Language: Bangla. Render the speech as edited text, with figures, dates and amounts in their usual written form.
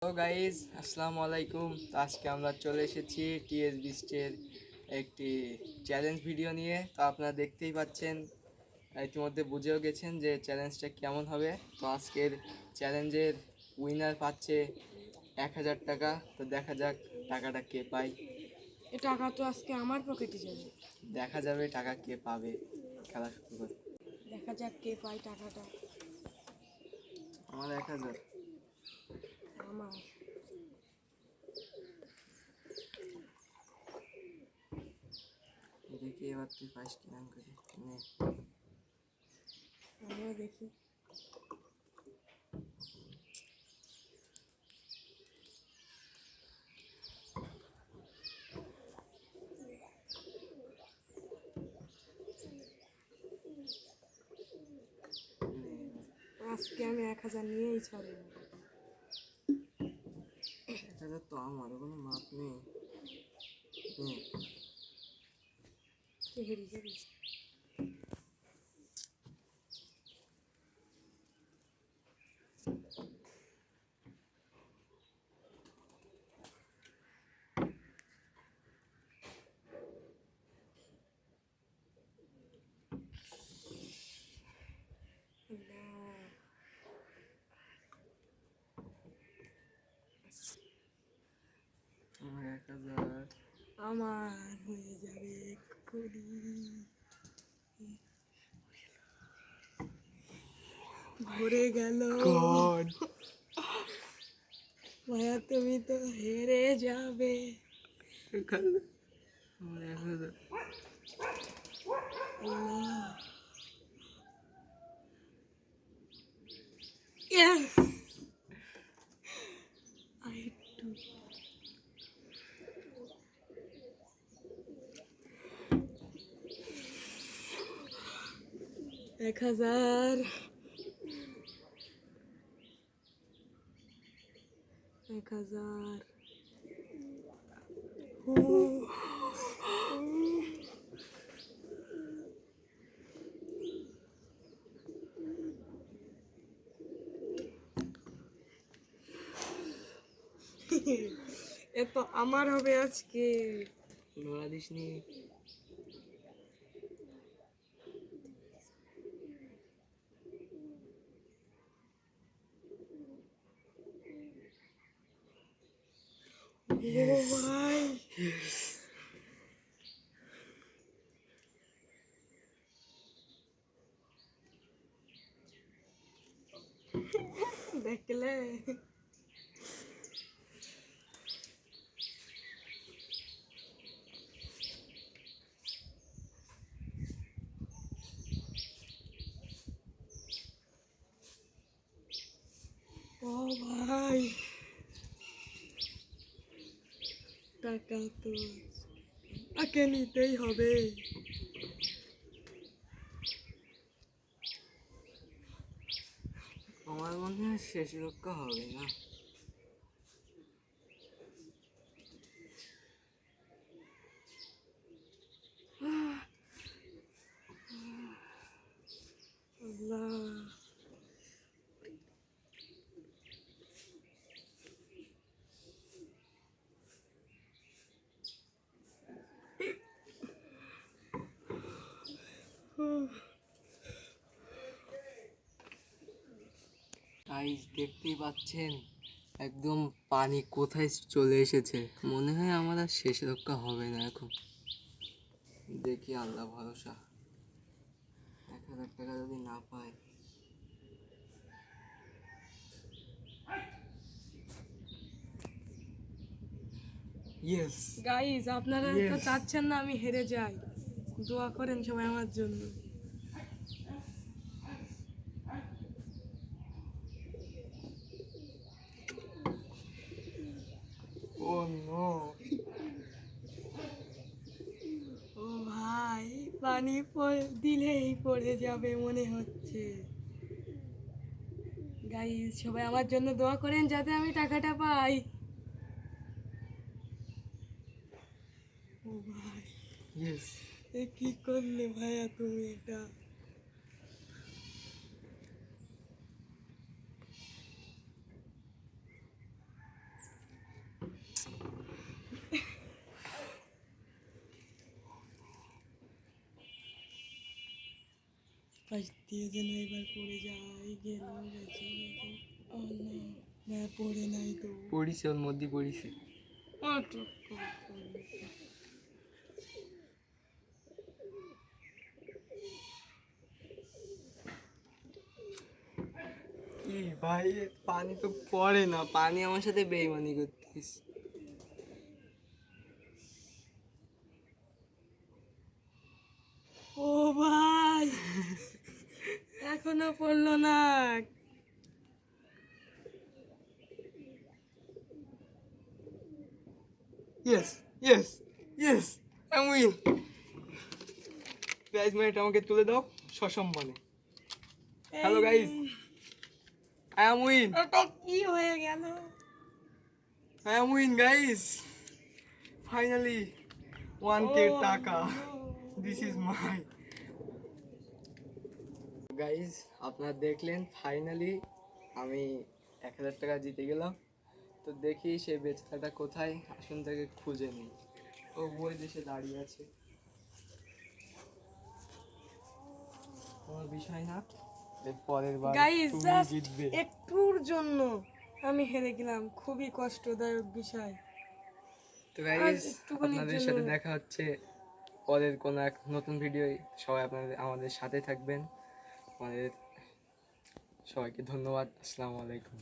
হ্যালো গাইজ, আসসালামু আলাইকুম। তো আজকে আমরা চলে এসেছি টিএস বিস্টের একটি চ্যালেঞ্জ ভিডিও নিয়ে। তো আপনারা দেখতেই পাচ্ছেন, ইতিমধ্যে বুঝেও গেছেন যে চ্যালেঞ্জটা কেমন হবে। তো আজকের চ্যালেঞ্জের উইনার পাচ্ছে 1000 টাকা। তো দেখা যাক টাকাটা কে পায়। এ টাকা তো আজকে আমার পকেটে যাবে। দেখা যাবে টাকা কে পাবে। খেলা শুরু করে। দেখা যাক কে পায় টাকাটা। আমার 1000। আমার দেখি এবার তুই পাইস কিনা করে। আমিও দেখি। আজকে আমি 1000 নিয়েই ছাড়ব। 1000 তো আমার, কোনো মাপ নেই। কে হেরে যাবি? আমার 1000 আমার হয়ে যাবে এক্ষুনি। ভরে গেল। ভাইয়া তুমি তো হেরে যাবে। আমার 1000। আল্লাহ। Yes! I do. 1000 1000 এ তো আমার হবে আজকে। নোড়া দিস নি। ও ভাই, দেখলে ও ভাই, টাকা তো আগে নিতেই হবে। আমার মনে হয় শেষ রক্ষা হবে না। আল্লাহ, গাইস দেখতেই পাচ্ছেন, একদম পানি কোথায় চলে এসেছে। মনে হয় আমার আর শেষ রক্ষা হবে না এখন। দেখি, আল্লাহ ভরসা। 1000 টাকা যদি না পাই। ইয়েস। গাইস আপনারা তো Yes. চাচ্ছেন না আমি হেরে যাই। দোয়া করেন সবাই আমার জন্য। ও নো। ও ভাই, পানি দিলেই পড়ে যাবে মনে হচ্ছে। গাইস সবাই আমার জন্য দোয়া করেন যাতে আমি টাকাটা পাই। ও ভাই, ইয়েস। এ কি করলে ভাইয়া তুমি এটা? পাশ দিয়ে যেন এবার পড়ে যায়, গেল গেছে গেছে। ও না, না পড়ে নাই তো। পড়িছে, ওর মধ্যে পড়িছে। কি ভাই, পানি তো পড়ে না, পানি আমার সাথে বেইমানি করতিস। ও ভাই, এখনো পড়লো না। Yes yes yes, I win. Prize মানিটা আমাকে তুলে দাও সসম্মানে। Hello guys, I am win, এটা কি হয়ে গেল? I am win guys. Finally 1K টাকা, দিস ইজ মাই। গাইস, আপনারা দেখলেন ফাইনালি আমি 1000 টাকা জিতে গেলাম। তো দেখি সেই বেচারাটা কোথায়, আসুন তাকে খুঁজে নিই। ও ওই দেশে দাঁড়িয়ে আছে, কোনো বিষয় না, এর পরের বার গাইস, তুমি জাস্ট জিতবে। একটুর জন্য আমি হেরে গেলাম, খুবই কষ্টদায়ক বিষয়। তো গাইস, একটুখানির আপনাদের জন্য। সাথে দেখা হচ্ছে পরের কোনো এক নতুন ভিডিও। সবাই আপনাদের আমাদের সাথে থাকবেন। আমাদের সবাইকে ধন্যবাদ। আসসালামু আলাইকুম।